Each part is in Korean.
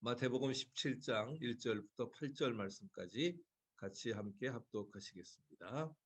마태복음 17장 1절부터 8절 말씀까지 같이 함께 합독하시겠습니다.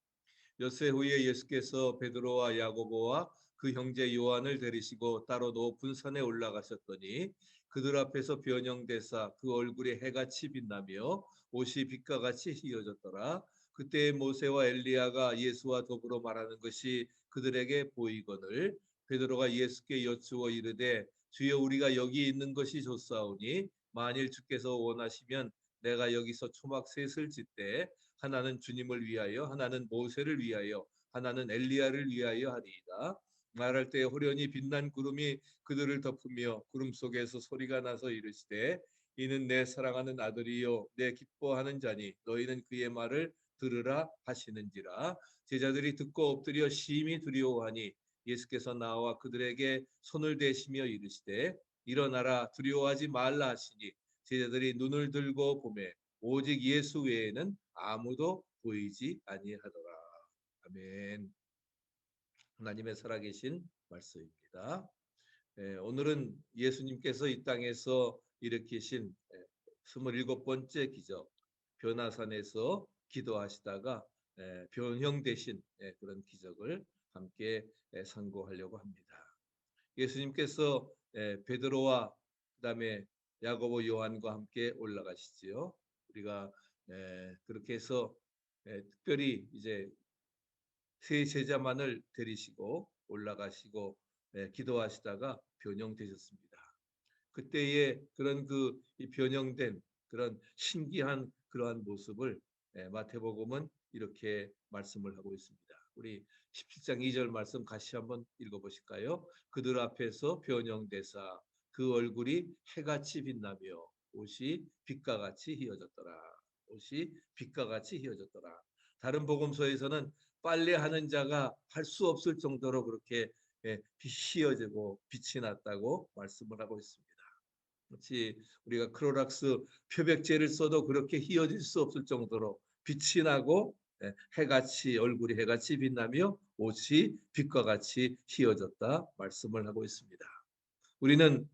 엿새 후에 예수께서 베드로와 야고보와 그 형제 요한을 데리시고 따로 높은 산에 올라가셨더니 그들 앞에서 변형되사 그 얼굴에 해같이 빛나며 옷이 빛과 같이 휘어졌더라. 그때 모세와 엘리야가 예수와 더불어 말하는 것이 그들에게 보이거늘 베드로가 예수께 여쭈어 이르되 주여 우리가 여기 있는 것이 좋사오니 만일 주께서 원하시면 내가 여기서 초막 셋을 짓되 하나는 주님을 위하여 하나는 모세를 위하여 하나는 엘리야를 위하여 하리이다. 말할 때 호련히 빛난 구름이 그들을 덮으며 구름 속에서 소리가 나서 이르시되 이는 내 사랑하는 아들이요 내 기뻐하는 자니 너희는 그의 말을 들으라 하시는지라. 제자들이 듣고 엎드려 심히 두려워하니 예수께서 나와 그들에게 손을 대시며 이르시되 일어나라 두려워하지 말라 하시니 제자들이 눈을 들고 보매 오직 예수 외에는 아무도 보이지 아니하더라. 아멘. 하나님의 살아계신 말씀입니다. 오늘은 예수님께서 이 땅에서 일으키신 27번째 기적, 변화산에서 기도하시다가 변형되신 그런 기적을 함께 상고하려고 합니다. 예수님께서 베드로와 그다음에 야고보 요한과 함께 올라가시지요. 우리가 그렇게 해서 특별히 이제 세 제자만을 데리시고 올라가시고 기도하시다가 변형되셨습니다. 그때의 그런 이 변형된 그런 신기한 그러한 모습을 마태복음은 이렇게 말씀을 하고 있습니다. 우리 17장 2절 말씀 같이 한번 읽어보실까요? 그들 앞에서 변형되사 그 얼굴이 해같이 빛나며 옷이 빛과 같이 휘어졌더라. 옷이 빛과 같이 휘어졌더라. 다른 복음서에서는 빨래하는 자가 할 수 없을 정도로 그렇게 휘어지고 빛이 났다고 말씀을 하고 있습니다. 그렇지 우리가 크로락스 표백제를 써도 그렇게 휘어질 수 없을 정도로 빛이 나고 해같이 얼굴이 해같이 빛나며 옷이 빛과 같이 휘어졌다 말씀을 하고 있습니다. 우리는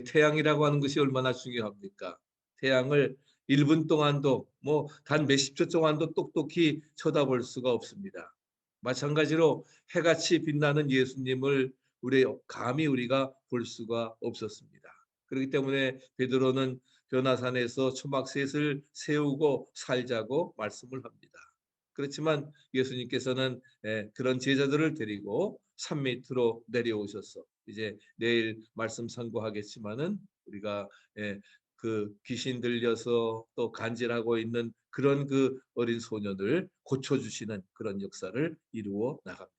태양이라고 하는 것이 얼마나 중요합니까? 태양을 1분 동안도 뭐 단 몇십 초 동안도 똑똑히 쳐다볼 수가 없습니다. 마찬가지로 해같이 빛나는 예수님을 감히 우리가 볼 수가 없었습니다. 그렇기 때문에 베드로는 변화산에서 초막셋을 세우고 살자고 말씀을 합니다. 그렇지만 예수님께서는 그런 제자들을 데리고 산 밑으로 내려오셔서 이제 내일 말씀 상고하겠지만은 우리가 그 귀신 들려서 또 간질하고 있는 그런 그 어린 소년을 고쳐주시는 그런 역사를 이루어 나갑니다.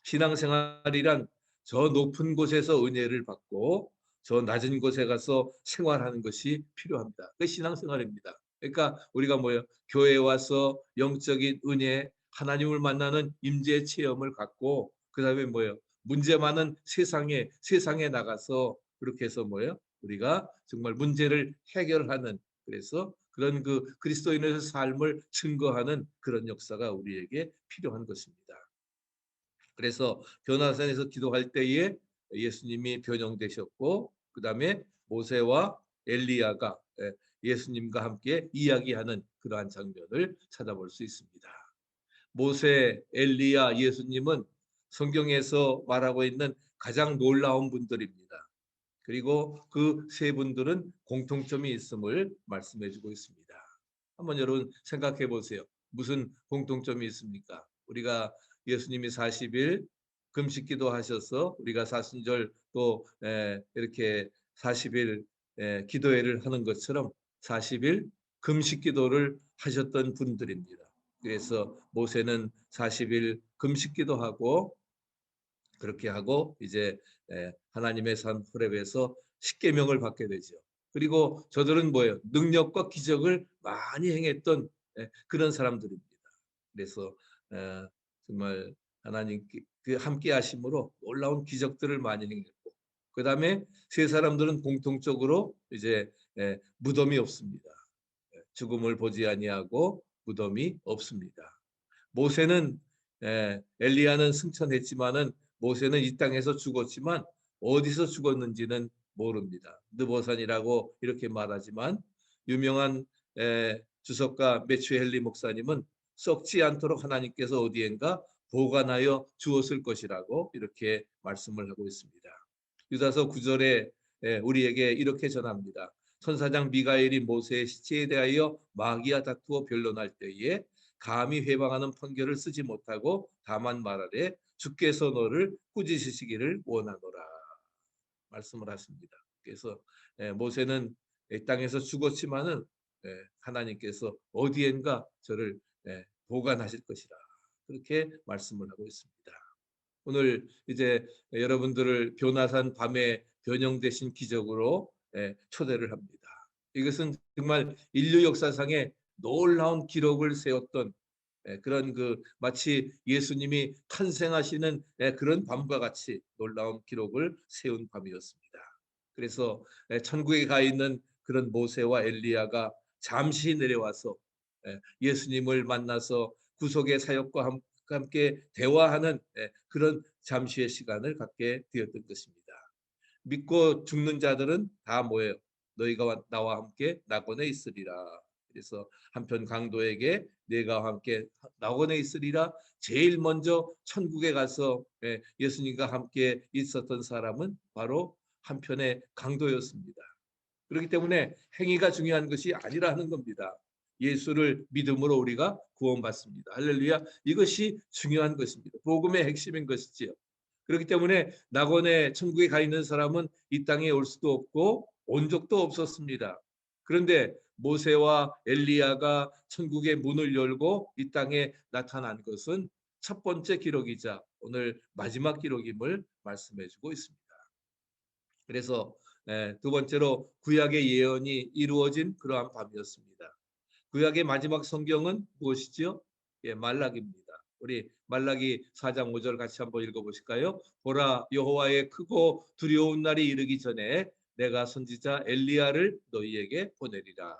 신앙생활이란 저 높은 곳에서 은혜를 받고 저 낮은 곳에 가서 생활하는 것이 필요합니다. 그 신앙생활입니다. 그러니까 우리가 뭐예요? 교회에 와서 영적인 은혜, 하나님을 만나는 임재 체험을 갖고 그다음에 뭐예요? 문제 많은 세상에 나가서 그렇게 해서 뭐예요? 우리가 정말 문제를 해결하는 그래서 그런 그 그리스도인의 삶을 증거하는 그런 역사가 우리에게 필요한 것입니다. 그래서 변화산에서 기도할 때에 예수님이 변형되셨고 그 다음에 모세와 엘리야가 예수님과 함께 이야기하는 그러한 장면을 찾아볼 수 있습니다. 모세, 엘리야, 예수님은 성경에서 말하고 있는 가장 놀라운 분들입니다. 그리고 그 세 분들은 공통점이 있음을 말씀해주고 있습니다. 한번 여러분 생각해 보세요. 무슨 공통점이 있습니까? 우리가 예수님이 40일 금식 기도하셔서 우리가 사순절 또 이렇게 40일 기도회를 하는 것처럼 40일 금식 기도를 하셨던 분들입니다. 그래서 모세는 40일 금식 기도하고 그렇게 하고 이제 하나님의 산 호렙에서 십계명을 받게 되죠. 그리고 저들은 뭐예요? 능력과 기적을 많이 행했던 그런 사람들입니다. 그래서 정말 하나님 함께 하심으로 놀라운 기적들을 많이 행했고 그 다음에 세 사람들은 공통적으로 이제 무덤이 없습니다. 죽음을 보지 아니하고 무덤이 없습니다. 모세는 엘리야는 승천했지만은 모세는 이 땅에서 죽었지만 어디서 죽었는지는 모릅니다. 느보산이라고 이렇게 말하지만 유명한 주석가 매튜 헨리 목사님은 썩지 않도록 하나님께서 어디엔가 보관하여 주었을 것이라고 이렇게 말씀을 하고 있습니다. 유다서 9절에 우리에게 이렇게 전합니다. 천사장 미가엘이 모세의 시체에 대하여 마귀와 다투어 변론할 때에 감히 회방하는 판결을 쓰지 못하고 다만 말하되 주께서 너를 꾸짖으시기를 원하노라 말씀을 하십니다. 그래서 모세는 이 땅에서 죽었지만은 하나님께서 어디엔가 저를 보관하실 것이라 그렇게 말씀을 하고 있습니다. 오늘 이제 여러분들을 변화산 밤에 변형되신 기적으로 초대를 합니다. 이것은 정말 인류 역사상에 놀라운 기록을 세웠던 그런 마치 예수님이 탄생하시는 그런 밤과 같이 놀라운 기록을 세운 밤이었습니다. 그래서 천국에 가 있는 그런 모세와 엘리야가 잠시 내려와서 예수님을 만나서 구속의 사역과 함께 대화하는 그런 잠시의 시간을 갖게 되었던 것입니다. 믿고 죽는 자들은 다 뭐예요? 너희가 나와 함께 낙원에 있으리라. 그래서 한편 강도에게 내가 함께 낙원에 있으리라. 제일 먼저 천국에 가서 예수님과 함께 있었던 사람은 바로 한편의 강도였습니다. 그렇기 때문에 행위가 중요한 것이 아니라 하는 겁니다. 예수를 믿음으로 우리가 구원받습니다. 할렐루야. 이것이 중요한 것입니다. 복음의 핵심인 것이지요. 그렇기 때문에 낙원에 천국에 가 있는 사람은 이 땅에 올 수도 없고 온 적도 없었습니다. 그런데 모세와 엘리야가 천국의 문을 열고 이 땅에 나타난 것은 첫 번째 기록이자 오늘 마지막 기록임을 말씀해 주고 있습니다. 그래서 두 번째로 구약의 예언이 이루어진 그러한 밤이었습니다. 구약의 마지막 성경은 무엇이지요? 말라기입니다. 우리 말라기 4장 5절 같이 한번 읽어보실까요? 보라, 여호와의 크고 두려운 날이 이르기 전에 내가 선지자 엘리야를 너희에게 보내리라.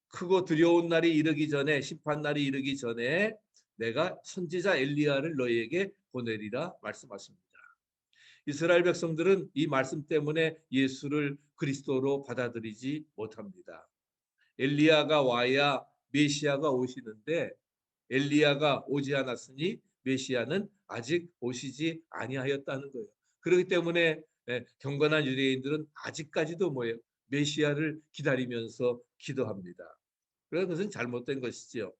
크고 두려운 날이 이르기 전에, 심판 날이 이르기 전에 내가 선지자 엘리야를 너희에게 보내리라 말씀하십니다. 이스라엘 백성들은 이 말씀 때문에 예수를 그리스도로 받아들이지 못합니다. 엘리야가 와야 메시아가 오시는데 엘리야가 오지 않았으니 메시아는 아직 오시지 아니하였다는 거예요. 그렇기 때문에 경건한 유대인들은 아직까지도 뭐예요? 메시아를 기다리면서 기도합니다. 그런 것은 잘못된 것이지요.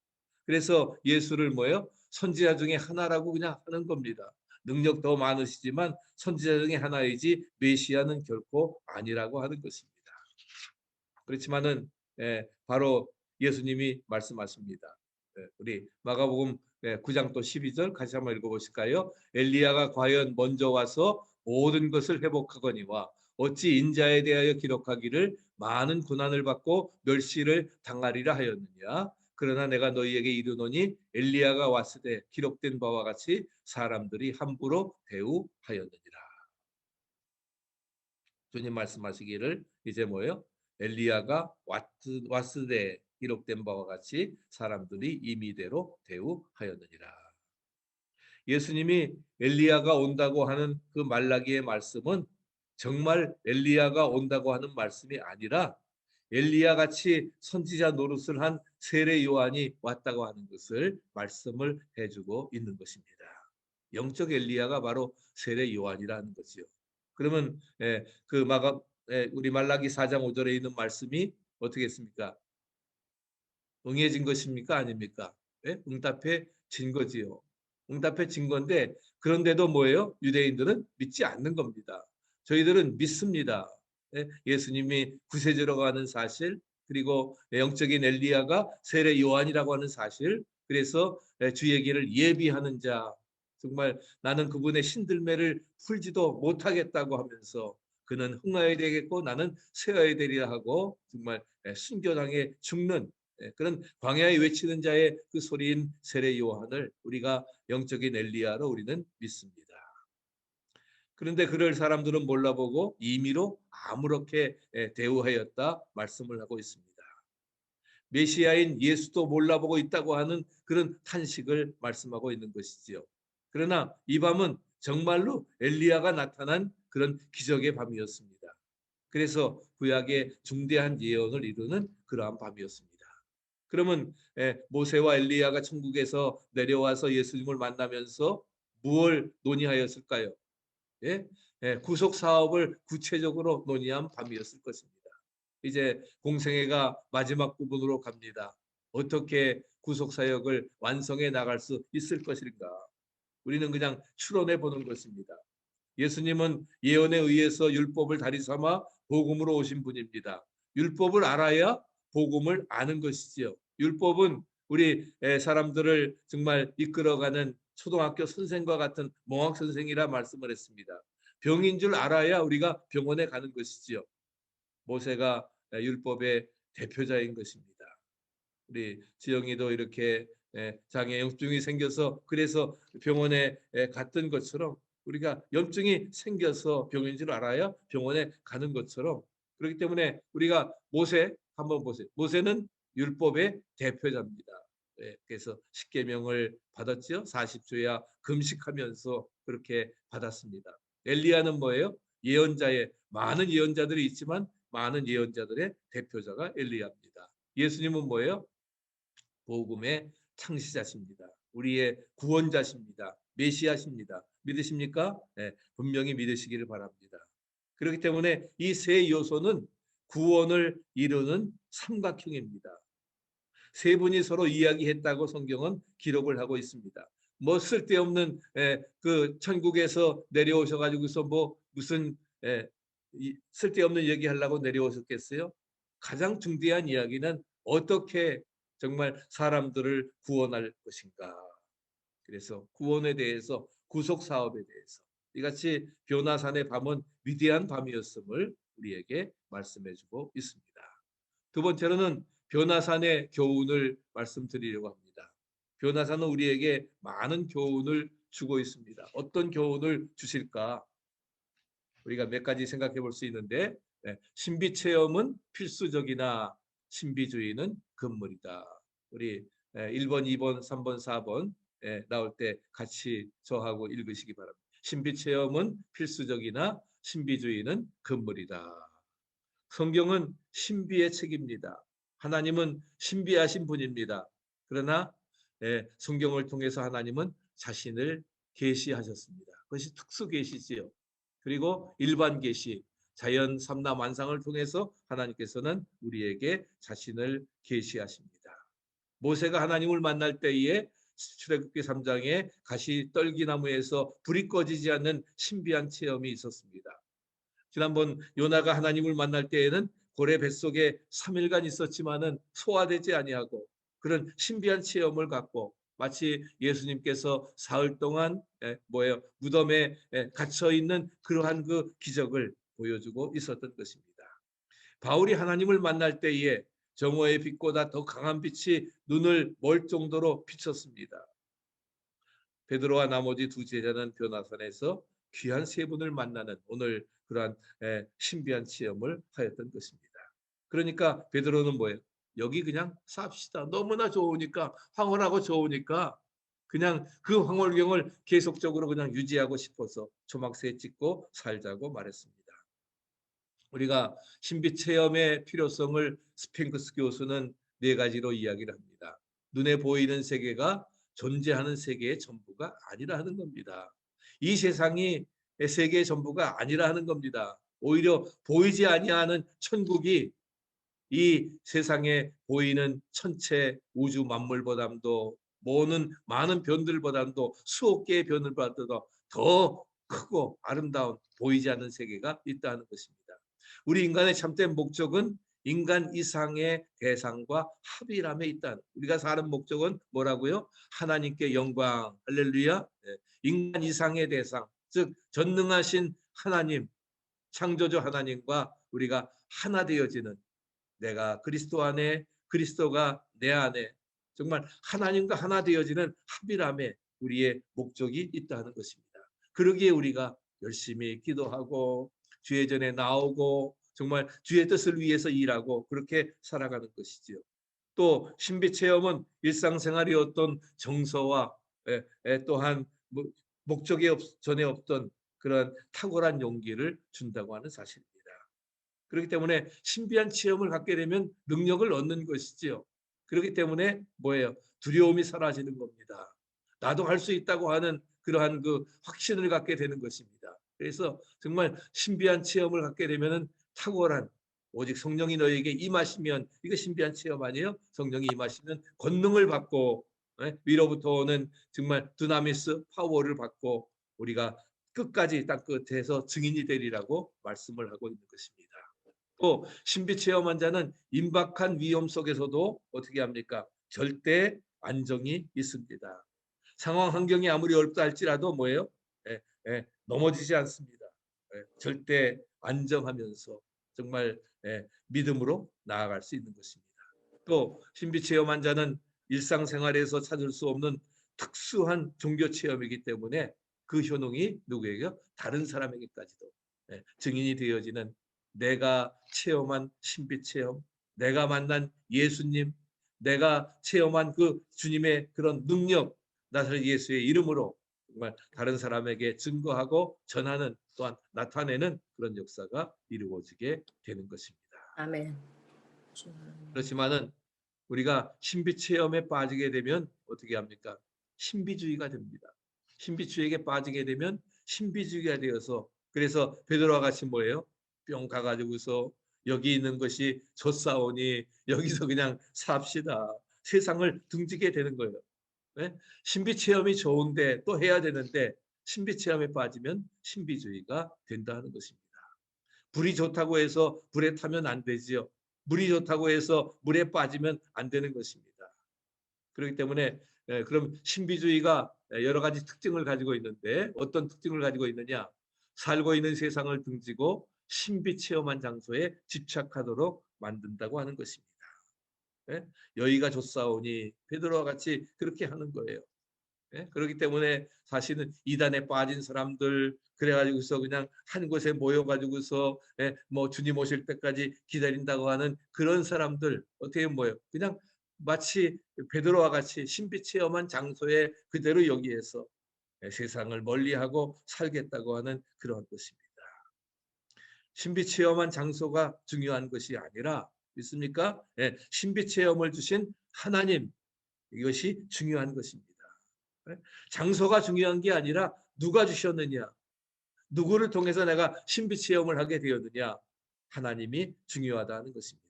그래서 예수를 뭐예요? 선지자 중에 하나라고 그냥 하는 겁니다. 능력 더 많으시지만 선지자 중에 하나이지 메시아는 결코 아니라고 하는 것입니다. 그렇지만은 바로 예수님이 말씀하십니다. 우리 마가복음 9장 또 12절 같이 한번 읽어보실까요? 엘리야가 과연 먼저 와서 모든 것을 회복하거니와 어찌 인자에 대하여 기록하기를 많은 고난을 받고 멸시를 당하리라 하였느냐. 그러나 내가 너희에게 이르노니 엘리야가 왔을 때 기록된 바와 같이 사람들이 함부로 대우하였느니라. 주님 말씀하시기를 이제 뭐예요? 엘리야가 왔을 때 기록된 바와 같이 사람들이 임의대로 대우하였느니라. 예수님이 엘리야가 온다고 하는 그 말라기의 말씀은 정말 엘리야가 온다고 하는 말씀이 아니라 엘리야 같이 선지자 노릇을 한 세례 요한이 왔다고 하는 것을 말씀을 해주고 있는 것입니다. 영적 엘리야가 바로 세례 요한이라는 것이요. 그러면 우리 말라기 4장 5절에 있는 말씀이 어떻게 했습니까? 응해진 것입니까? 아닙니까? 응답해진 거지요. 응답해진 건데 그런데도 뭐예요? 유대인들은 믿지 않는 겁니다. 저희들은 믿습니다. 예수님이 구세주라고 하는 사실, 그리고 영적인 엘리야가 세례 요한이라고 하는 사실, 그래서 주의 길을 예비하는 자, 정말 나는 그분의 신들매를 풀지도 못하겠다고 하면서 그는 흥하여야 되겠고 나는 쇠하여야 되리라 하고 정말 순교당해 죽는 그런 광야에 외치는 자의 그 소리인 세례 요한을 우리가 영적인 엘리야로 우리는 믿습니다. 그런데 그럴 사람들은 몰라보고 임의로 아무렇게 대우하였다 말씀을 하고 있습니다. 메시아인 예수도 몰라보고 있다고 하는 그런 탄식을 말씀하고 있는 것이지요. 그러나 이 밤은 정말로 엘리야가 나타난 그런 기적의 밤이었습니다. 그래서 구약의 중대한 예언을 이루는 그러한 밤이었습니다. 그러면 모세와 엘리야가 천국에서 내려와서 예수님을 만나면서 무엇을 논의하였을까요? 예? 구속 사업을 구체적으로 논의한 밤이었을 것입니다. 이제 공생애가 마지막 부분으로 갑니다. 어떻게 구속 사역을 완성해 나갈 수 있을 것인가? 우리는 그냥 추론해 보는 것입니다. 예수님은 예언에 의해서 율법을 다리 삼아 복음으로 오신 분입니다. 율법을 알아야 복음을 아는 것이지요. 율법은 우리 사람들을 정말 이끌어가는 초등학교 선생과 같은 몽학 선생이라 말씀을 했습니다. 병인 줄 알아야 우리가 병원에 가는 것이지요. 모세가 율법의 대표자인 것입니다. 우리 지영이도 이렇게 장애 염증이 생겨서 그래서 병원에 갔던 것처럼 우리가 염증이 생겨서 병인 줄 알아야 병원에 가는 것처럼 그렇기 때문에 우리가 모세 한번 보세요. 모세는 율법의 대표자입니다. 그래서 십계명을 받았죠. 40주야 금식하면서 그렇게 받았습니다. 엘리야는 뭐예요? 예언자의 많은 예언자들이 있지만 많은 예언자들의 대표자가 엘리야입니다. 예수님은 뭐예요? 복음의 창시자십니다. 우리의 구원자십니다. 메시아십니다. 믿으십니까? 네, 분명히 믿으시기를 바랍니다. 그렇기 때문에 이 세 요소는 구원을 이루는 삼각형입니다. 세 분이 서로 이야기했다고 성경은 기록을 하고 있습니다. 뭐 쓸데없는 그 천국에서 내려오셔가지고서 뭐 무슨 쓸데없는 얘기하려고 내려오셨겠어요? 가장 중대한 이야기는 어떻게 정말 사람들을 구원할 것인가. 그래서 구원에 대해서 구속 사업에 대해서 이같이 변화산의 밤은 위대한 밤이었음을 우리에게 말씀해주고 있습니다. 두 번째로는 변화산의 교훈을 말씀드리려고 합니다. 변화산은 우리에게 많은 교훈을 주고 있습니다. 어떤 교훈을 주실까? 우리가 몇 가지 생각해 볼 수 있는데 신비 체험은 필수적이나 신비주의는 금물이다. 우리 1번, 2번, 3번, 4번 나올 때 같이 저하고 읽으시기 바랍니다. 신비 체험은 필수적이나 신비주의는 금물이다. 성경은 신비의 책입니다. 하나님은 신비하신 분입니다. 그러나 성경을 통해서 하나님은 자신을 계시하셨습니다. 그것이 특수 계시지요. 그리고 일반 계시, 자연 삼라 만상을 통해서 하나님께서는 우리에게 자신을 계시하십니다. 모세가 하나님을 만날 때에 출애굽기 3장에 가시 떨기나무에서 불이 꺼지지 않는 신비한 체험이 있었습니다. 지난번 요나가 하나님을 만날 때에는 고래 뱃속에 3일간 있었지만은 소화되지 아니하고 그런 신비한 체험을 갖고 마치 예수님께서 사흘 동안 뭐예요? 무덤에 갇혀 있는 그러한 그 기적을 보여주고 있었던 것입니다. 바울이 하나님을 만날 때에 정오의 빛보다 더 강한 빛이 눈을 멀 정도로 비쳤습니다. 베드로와 나머지 두 제자는 변화산에서 귀한 세 분을 만나는 오늘 그러한 신비한 체험을 하였던 것입니다. 그러니까 베드로는 뭐예요? 여기 그냥 삽시다. 너무나 좋으니까 황홀하고 좋으니까 그냥 그 황홀경을 계속적으로 그냥 유지하고 싶어서 초막새에 찍고 살자고 말했습니다. 우리가 신비 체험의 필요성을 스핑크스 교수는 네 가지로 이야기를 합니다. 눈에 보이는 세계가 존재하는 세계의 전부가 아니라 하는 겁니다. 이 세상이 세계의 전부가 아니라 하는 겁니다. 오히려 보이지 아니하는 천국이 이 세상에 보이는 천체 우주 만물보다도 모든 많은 변들보다도 수억 개의 변들보다도 더 크고 아름다운 보이지 않는 세계가 있다는 것입니다. 우리 인간의 참된 목적은 인간 이상의 대상과 합일함에 있다. 우리가 사는 목적은 뭐라고요? 하나님께 영광, 할렐루야. 인간 이상의 대상, 즉 전능하신 하나님, 창조주 하나님과 우리가 하나 되어지는 내가 그리스도 안에 그리스도가 내 안에 정말 하나님과 하나 되어지는 합일함에 우리의 목적이 있다는 것입니다. 그러기에 우리가 열심히 기도하고 주의 전에 나오고 정말 주의 뜻을 위해서 일하고 그렇게 살아가는 것이지요. 또 신비 체험은 일상생활의 어떤 정서와 또한 목적이 전에 없던 그런 탁월한 용기를 준다고 하는 사실입니다. 그렇기 때문에 신비한 체험을 갖게 되면 능력을 얻는 것이지요. 그렇기 때문에 뭐예요? 두려움이 사라지는 겁니다. 나도 할 수 있다고 하는 그러한 그 확신을 갖게 되는 것입니다. 그래서 정말 신비한 체험을 갖게 되면은 탁월한, 오직 성령이 너에게 임하시면, 이거 신비한 체험 아니에요? 성령이 임하시면 권능을 받고, 위로부터 오는 정말 두나미스 파워를 받고 우리가 끝까지 땅 끝에서 증인이 되리라고 말씀을 하고 있는 것입니다. 또 신비 체험한 자는 임박한 위험 속에서도 어떻게 합니까? 절대 안정이 있습니다. 상황 환경이 아무리 어렵다 할지라도 뭐예요? 넘어지지 않습니다. 절대 안정하면서 정말 믿음으로 나아갈 수 있는 것입니다. 또 신비 체험한 자는 일상생활에서 찾을 수 없는 특수한 종교 체험이기 때문에 그 효능이 누구에게? 다른 사람에게까지도 증인이 되어지는, 내가 체험한 신비 체험, 내가 만난 예수님, 내가 체험한 그 주님의 그런 능력, 나사렛 예수의 이름으로 정말 다른 사람에게 증거하고 전하는, 또한 나타내는 그런 역사가 이루어지게 되는 것입니다. 아멘. 그렇지만은 우리가 신비 체험에 빠지게 되면 어떻게 합니까? 신비주의가 됩니다. 신비주의에 빠지게 되면 신비주의가 되어서, 그래서 베드로와 같이 뭐예요? 뿅 가가지고서 여기 있는 것이 좋사오니 여기서 그냥 삽시다. 세상을 등지게 되는 거예요. 네? 신비 체험이 좋은데 또 해야 되는데 신비 체험에 빠지면 신비주의가 된다는 것입니다. 불이 좋다고 해서 불에 타면 안 되지요. 물이 좋다고 해서 물에 빠지면 안 되는 것입니다. 그렇기 때문에 그럼 신비주의가 여러 가지 특징을 가지고 있는데 어떤 특징을 가지고 있느냐? 살고 있는 세상을 등지고 신비 체험한 장소에 집착하도록 만든다고 하는 것입니다. 여의가 좋사오니 베드로와 같이 그렇게 하는 거예요. 그렇기 때문에 사실은 이단에 빠진 사람들, 그래가지고서 그냥 한 곳에 모여가지고서 뭐 주님 오실 때까지 기다린다고 하는 그런 사람들 어떻게 뭐예요? 그냥 마치 베드로와 같이 신비 체험한 장소에 그대로 여기에서 세상을 멀리하고 살겠다고 하는 그런 것입니다. 신비 체험한 장소가 중요한 것이 아니라, 믿습니까? 신비 체험을 주신 하나님, 이것이 중요한 것입니다. 장소가 중요한 게 아니라 누가 주셨느냐, 누구를 통해서 내가 신비 체험을 하게 되었느냐, 하나님이 중요하다는 것입니다.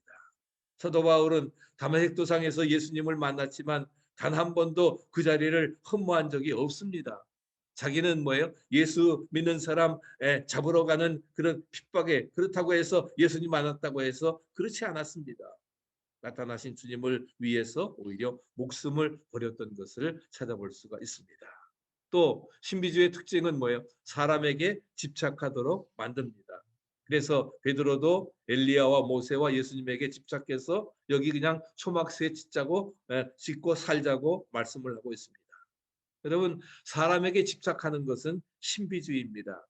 사도 바울은 다메섹 도상에서 예수님을 만났지만 단 한 번도 그 자리를 흠모한 적이 없습니다. 자기는 뭐예요? 예수 믿는 사람 잡으러 가는 그런 핍박에, 그렇다고 해서 예수님 만났다고 해서 그렇지 않았습니다. 나타나신 주님을 위해서 오히려 목숨을 버렸던 것을 찾아볼 수가 있습니다. 또 신비주의 특징은 뭐예요? 사람에게 집착하도록 만듭니다. 그래서 베드로도 엘리야와 모세와 예수님에게 집착해서 여기 그냥 초막새 짓고 살자고 말씀을 하고 있습니다. 여러분, 사람에게 집착하는 것은 신비주의입니다.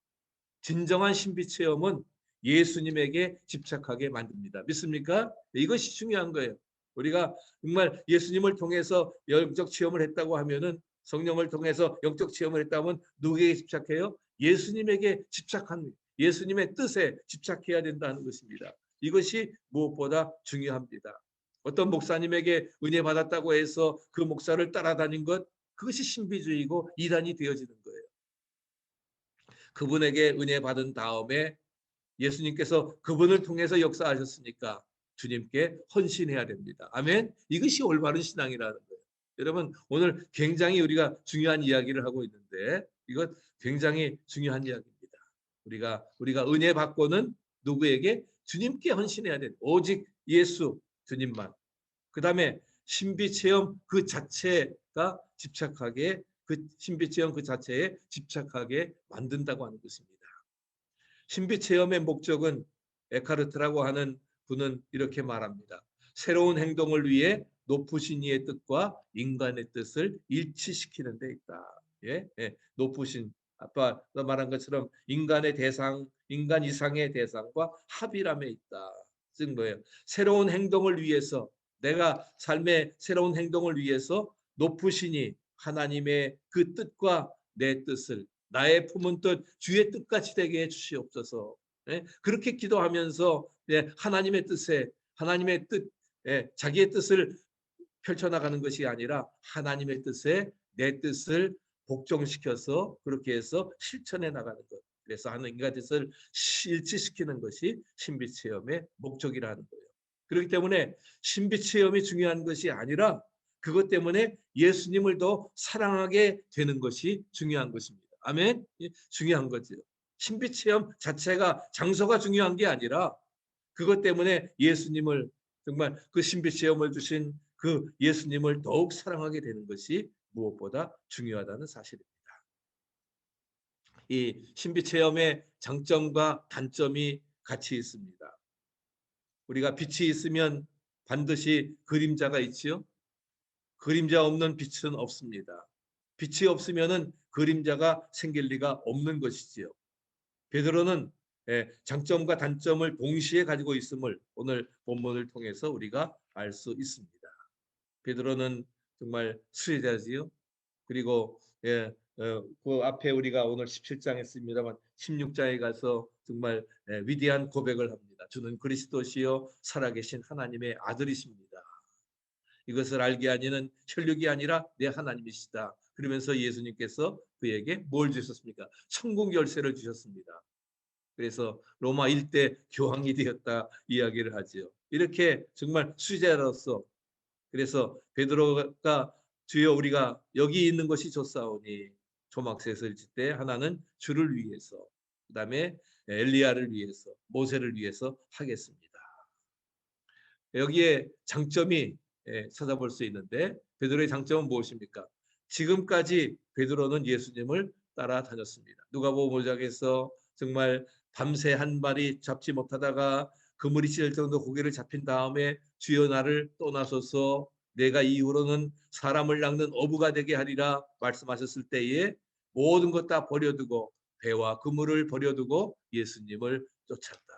진정한 신비 체험은 예수님에게 집착하게 만듭니다. 믿습니까? 이것이 중요한 거예요. 우리가 정말 예수님을 통해서 영적 체험을 했다고 하면은, 성령을 통해서 영적 체험을 했다면 누구에게 집착해요? 예수님에게 집착합니다. 예수님의 뜻에 집착해야 된다는 것입니다. 이것이 무엇보다 중요합니다. 어떤 목사님에게 은혜 받았다고 해서 그 목사를 따라다닌 것, 그것이 신비주의고 이단이 되어지는 거예요. 그분에게 은혜 받은 다음에 예수님께서 그분을 통해서 역사하셨으니까 주님께 헌신해야 됩니다. 아멘. 이것이 올바른 신앙이라는 거예요. 여러분, 오늘 굉장히 우리가 중요한 이야기를 하고 있는데 이것 굉장히 중요한 이야기입니다. 우리가 은혜 받고는 누구에게? 주님께 헌신해야 돼. 오직 예수 주님만. 그다음에 신비 체험 그 자체가 집착하게, 그 신비 체험 그 자체에 집착하게 만든다고 하는 것입니다. 신비 체험의 목적은, 에카르트라고 하는 분은 이렇게 말합니다. 새로운 행동을 위해 높으신 이의 뜻과 인간의 뜻을 일치시키는 데 있다. 높으신, 아까 말한 것처럼 인간의 대상, 인간 이상의 대상과 합일함에 있다. 즉 뭐예요? 새로운 행동을 위해서, 내가 삶의 새로운 행동을 위해서 높으시니 하나님의 그 뜻과 내 뜻을 나의 품은 뜻 주의 뜻같이 되게 해 주시옵소서. 예? 그렇게 기도하면서 예, 하나님의 뜻에 하나님의 뜻, 예, 자기의 뜻을 펼쳐나가는 것이 아니라 하나님의 뜻에 내 뜻을 복종시켜서 그렇게 해서 실천해 나가는 것. 그래서 하나님과 뜻을 일치시키는 것이 신비 체험의 목적이라는 거예요. 그렇기 때문에 신비 체험이 중요한 것이 아니라 그것 때문에 예수님을 더 사랑하게 되는 것이 중요한 것입니다. 아멘. 중요한 거죠. 신비 체험 자체가 장소가 중요한 게 아니라 그것 때문에 예수님을 정말 그 신비 체험을 주신 그 예수님을 더욱 사랑하게 되는 것이 무엇보다 중요하다는 사실입니다. 이 신비 체험의 장점과 단점이 같이 있습니다. 우리가 빛이 있으면 반드시 그림자가 있지요. 그림자 없는 빛은 없습니다. 빛이 없으면은 그림자가 생길 리가 없는 것이지요. 베드로는 장점과 단점을 동시에 가지고 있음을 오늘 본문을 통해서 우리가 알 수 있습니다. 베드로는 정말 수혜자지요. 그리고 그 앞에 우리가 오늘 17장 했습니다만 16장에 가서 정말 위대한 고백을 합니다. 주는 그리스도시요 살아계신 하나님의 아들이십니다. 이것을 알게 하니는 혈육이 아니라 내 하나님이시다. 그러면서 예수님께서 그에게 뭘 주셨습니까? 천국 열쇠를 주셨습니다. 그래서 로마 일대 교황이 되었다 이야기를 하지요. 이렇게 정말 수제자로서 그래서 베드로가 주여 우리가 여기 있는 것이 좋사오니 초막셋을 질 때 하나는 주를 위해서 그다음에 엘리야를 위해서 모세를 위해서 하겠습니다. 여기에 장점이 찾아볼 수 있는데 베드로의 장점은 무엇입니까? 지금까지 베드로는 예수님을 따라다녔습니다. 누가복음 5장에서 정말 밤새 한 마리 잡지 못하다가 그물이 찢을 정도 고개를 잡힌 다음에 주여 나를 떠나소서 내가 이후로는 사람을 낚는 어부가 되게 하리라 말씀하셨을 때에 모든 것 다 버려두고 배와 그물을 버려두고 예수님을 쫓았다.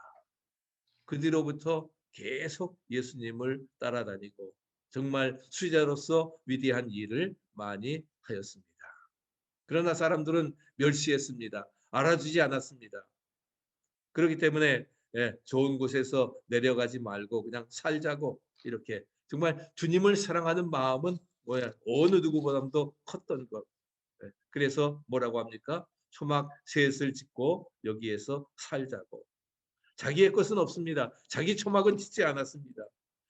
그 뒤로부터 계속 예수님을 따라다니고 정말 수제자로서 위대한 일을 많이 하였습니다. 그러나 사람들은 멸시했습니다. 알아주지 않았습니다. 그렇기 때문에 좋은 곳에서 내려가지 말고 그냥 살자고 이렇게 정말 주님을 사랑하는 마음은 뭐야 어느 누구보다도 컸던 것. 그래서 뭐라고 합니까? 초막 셋을 짓고 여기에서 살자고. 자기의 것은 없습니다. 자기 초막은 짓지 않았습니다.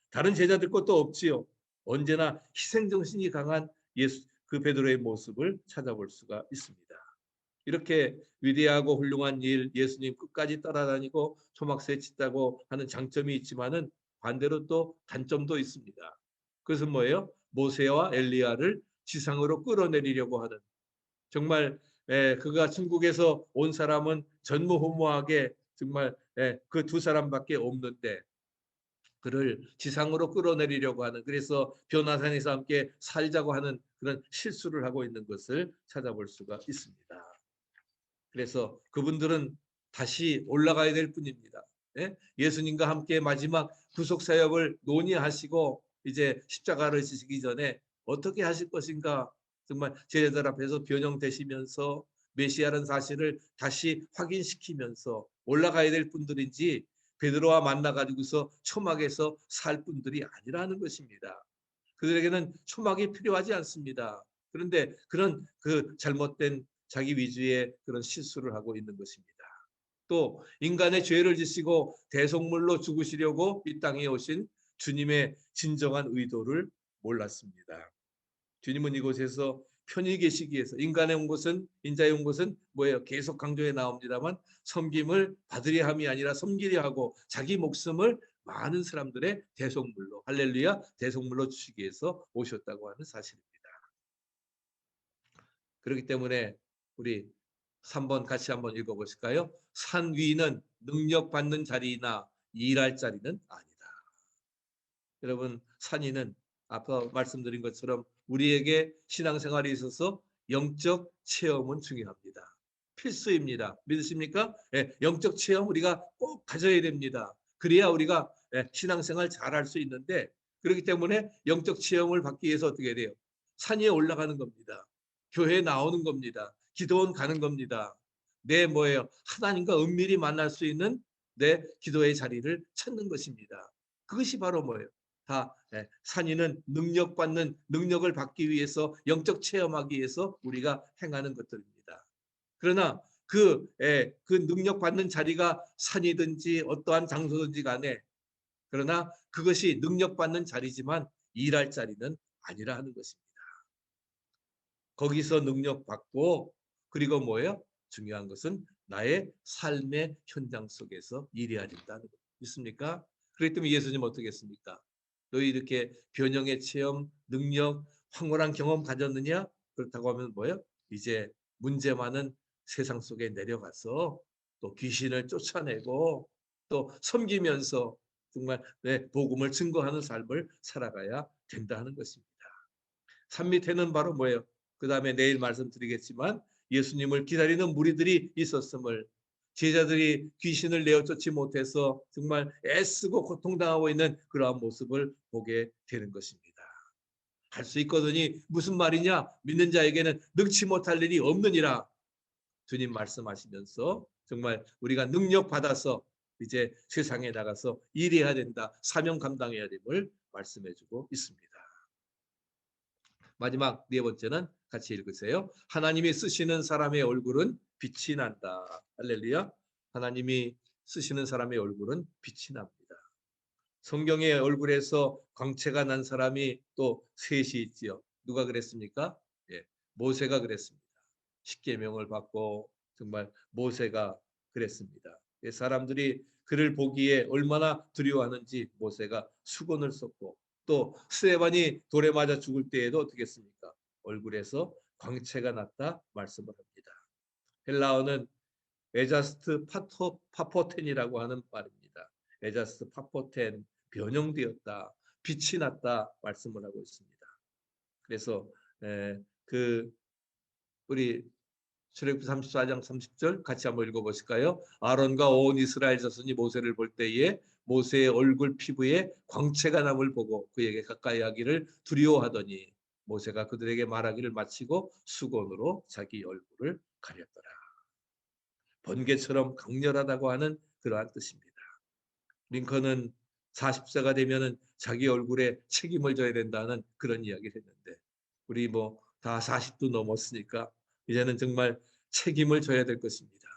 다른 제자들 것도 없지요. 언제나 희생정신이 강한 예수 그 베드로의 모습을 찾아볼 수가 있습니다. 이렇게 위대하고 훌륭한 일 예수님 끝까지 따라다니고 초막새 짓다고 하는 장점이 있지만은 반대로 또 단점도 있습니다. 그것은 뭐예요? 모세와 엘리야를 지상으로 끌어내리려고 하는 정말 그가 천국에서 온 사람은 전무후무하게 정말 그 두 사람밖에 없는데 그를 지상으로 끌어내리려고 하는 그래서 변화산에서 함께 살자고 하는 그런 실수를 하고 있는 것을 찾아볼 수가 있습니다. 그래서 그분들은 다시 올라가야 될 뿐입니다. 예수님과 함께 마지막 구속 사역을 논의하시고 이제 십자가를 지시기 전에 어떻게 하실 것인가 정말 제자들 앞에서 변형되시면서 메시아라는 사실을 다시 확인시키면서 올라가야 될 분들인지 베드로와 만나가지고서 초막에서 살 분들이 아니라는 것입니다. 그들에게는 초막이 필요하지 않습니다. 그런데 그런 그 잘못된 자기 위주의 그런 실수를 하고 있는 것입니다. 또 인간의 죄를 지시고 대속물로 죽으시려고 이 땅에 오신 주님의 진정한 의도를 몰랐습니다. 주님은 이곳에서 편히 계시기 위해서 인간에 온 것은 인자에 온 것은 뭐예요? 계속 강조해 나옵니다만 섬김을 받으려 함이 아니라 섬기려 하고 자기 목숨을 많은 사람들의 대속물로 할렐루야 대속물로 주시기 위해서 오셨다고 하는 사실입니다. 그렇기 때문에 우리 3번 같이 한번 읽어보실까요? 산 위는 능력받는 자리나 일할 자리는 아니다. 여러분 산 위는 아까 말씀드린 것처럼 우리에게 신앙생활에 있어서 영적 체험은 중요합니다. 필수입니다. 믿으십니까? 영적 체험 우리가 꼭 가져야 됩니다. 그래야 우리가 신앙생활 잘할 수 있는데 그렇기 때문에 영적 체험을 받기 위해서 어떻게 돼요? 산 위에 올라가는 겁니다. 교회에 나오는 겁니다. 기도원 가는 겁니다. 내 뭐예요? 하나님과 은밀히 만날 수 있는 내 기도의 자리를 찾는 것입니다. 그것이 바로 뭐예요? 다 산이는 능력을 받기 위해서 영적 체험하기 위해서 우리가 행하는 것들입니다. 그러나 그 능력 받는 자리가 산이든지 어떠한 장소든지 간에 그러나 그것이 능력 받는 자리지만 일할 자리는 아니라 하는 것입니다. 거기서 능력 받고 그리고 뭐예요? 중요한 것은 나의 삶의 현장 속에서 일해야 된다는 거 믿습니까? 그렇기 때문에 예수님 어떻게 했습니까? 너희 이렇게 변형의 체험, 능력, 황홀한 경험 가졌느냐? 그렇다고 하면 뭐예요? 이제 문제 많은 세상 속에 내려가서 또 귀신을 쫓아내고 또 섬기면서 정말 복음을 증거하는 삶을 살아가야 된다 하는 것입니다. 산 밑에는 바로 뭐예요? 그 다음에 내일 말씀드리겠지만 예수님을 기다리는 무리들이 있었음을 제자들이 귀신을 내어 쫓지 못해서 정말 애쓰고 고통당하고 있는 그러한 모습을 보게 되는 것입니다. 할 수 있거든이 무슨 말이냐? 믿는 자에게는 능치 못할 일이 없느니라 주님 말씀하시면서 정말 우리가 능력 받아서 이제 세상에 나가서 일해야 된다. 사명 감당해야 됨을 말씀해주고 있습니다. 마지막 네 번째는 같이 읽으세요. 하나님이 쓰시는 사람의 얼굴은 빛이 난다. 할렐루야. 하나님이 쓰시는 사람의 얼굴은 빛이 납니다. 성경의 얼굴에서 광채가 난 사람이 또 셋이 있지요. 누가 그랬습니까? 예, 모세가 그랬습니다. 십계명을 받고 정말 모세가 그랬습니다. 예, 사람들이 그를 보기에 얼마나 두려워하는지 모세가 수건을 썼고 또 스데반이 돌에 맞아 죽을 때에도 어떻게 했습니까? 얼굴에서 광채가 났다 말씀을 합니다. 헬라어는 에자스트 파포텐이라고 하는 말입니다. 에자스트 파포텐 변형되었다, 빛이 났다 말씀을 하고 있습니다. 그래서 그 우리 출애굽기 34장 30절 같이 한번 읽어보실까요? 아론과 온 이스라엘 자손이 모세를 볼 때에 모세의 얼굴 피부에 광채가 남을 보고 그에게 가까이 하기를 두려워하더니 모세가 그들에게 말하기를 마치고 수건으로 자기 얼굴을 가렸더라. 번개처럼 강렬하다고 하는 그러한 뜻입니다. 링컨은 40세가 되면은 자기 얼굴에 책임을 져야 된다는 그런 이야기를 했는데 우리 뭐 다 40도 넘었으니까 이제는 정말 책임을 져야 될 것입니다.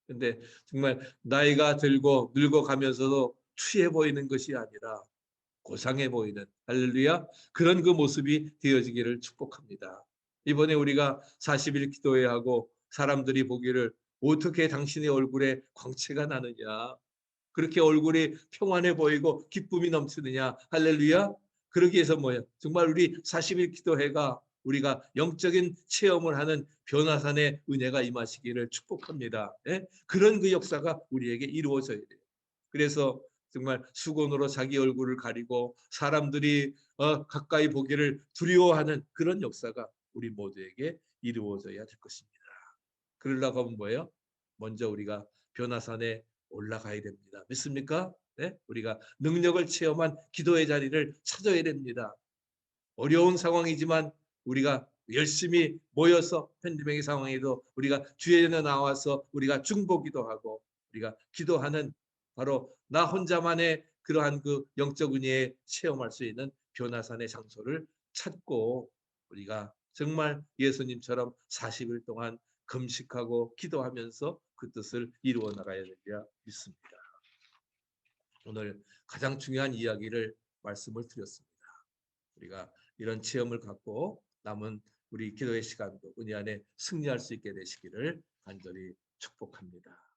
근데 정말 나이가 들고 늙어가면서도 추해 보이는 것이 아니라 고상해 보이는 할렐루야 그런 그 모습이 되어지기를 축복합니다. 이번에 우리가 40일 기도회 하고 사람들이 보기를 어떻게 당신의 얼굴에 광채가 나느냐 그렇게 얼굴이 평안해 보이고 기쁨이 넘치느냐 할렐루야 그러기 위해서 뭐예요? 정말 우리 40일 기도회가 우리가 영적인 체험을 하는 변화산의 은혜가 임하시기를 축복합니다. 예? 그런 그 역사가 우리에게 이루어져야 돼요. 그래서 정말 수건으로 자기 얼굴을 가리고 사람들이 가까이 보기를 두려워하는 그런 역사가 우리 모두에게 이루어져야 될 것입니다. 그러려고 하면 뭐예요? 먼저 우리가 변화산에 올라가야 됩니다. 믿습니까? 네? 우리가 능력을 체험한 기도의 자리를 찾아야 됩니다. 어려운 상황이지만 우리가 열심히 모여서 팬데믹의 상황에도 우리가 주에 나와서 우리가 중보기도 하고 우리가 기도하는 바로 나 혼자만의 그러한 그 영적 은혜에 체험할 수 있는 변화산의 장소를 찾고 우리가 정말 예수님처럼 40일 동안 금식하고 기도하면서 그 뜻을 이루어 나가야 되리라 믿습니다. 오늘 가장 중요한 이야기를 말씀을 드렸습니다. 우리가 이런 체험을 갖고 남은 우리 기도의 시간도 은혜 안에 승리할 수 있게 되시기를 간절히 축복합니다.